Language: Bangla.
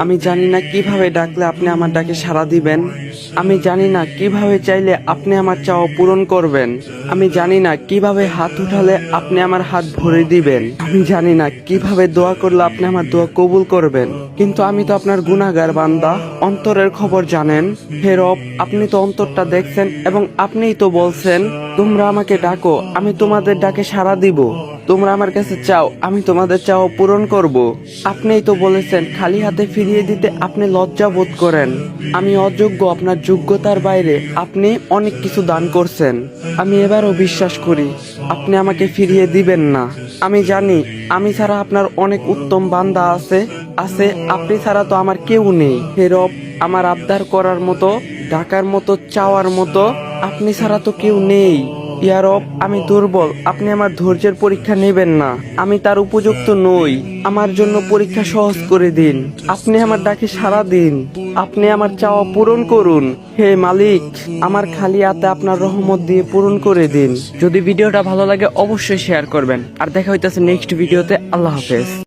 আমি জানি না কিভাবে ডাকলে আপনি আমার ডাকে সাড়া দিবেন। আমি জানি না কিভাবে চাইলে আপনি আমার চাওয়া পূরণ করবেন। আমি জানি না কিভাবে হাত উঠালে আপনি আমার হাত ভরে দিবেন। আমি জানি না কিভাবে দোয়া করলে আপনি আমার দোয়া কবুল করবেন। কিন্তু আমি তো আপনার গুনাহগার বান্দা, অন্তরের খবর জানেন। হে রব, আপনি তো অন্তরটা দেখছেন এবং আপনিই তো বলছেন তোমরা আমাকে ডাকো, আমি তোমাদের ডাকে সাড়া দিব। তোমরা আমার কাছে চাও, আমি তোমাদের চাওয়া পূরণ করব। আপনিই তো বলেছেন খালি হাতে ফিরিয়ে দিতে আপনি লজ্জা বোধ করেন। আমি অযোগ্য, আপনার যোগ্যতার বাইরে আপনি অনেক কিছু দান করছেন। আমি এবারও বিশ্বাস করি আপনি আমাকে ফিরিয়ে দিবেন না। আমি জানি আমি ছাড়া আপনার অনেক উত্তম বান্দা আছে, আপনি ছাড়া তো আমার কেউ নেই। হে রব, আমার আবদার করার মতো, ডাকার মতো, চাওয়ার মতো আপনি ছাড়া তো কেউ নেই। ইয়া রব, আমি দুর্বল, আপনি আমার ধৈর্যের পরীক্ষা নেবেন না। আমি তার উপযুক্ত নই। আমার জন্য পরীক্ষা সহজ করে দিন। আপনি আমার ডাকে সাড়া দিন। আপনি আমার চাওয়া পূরণ করুন। হে মালিক, আমার খালি হাতে আপনার রহমত দিয়ে পূরণ করে দিন। যদি ভিডিওটা ভালো লাগে অবশ্যই শেয়ার করবেন। আর দেখা হইতেছে নেক্সট ভিডিওতে। আল্লাহ হাফেজ।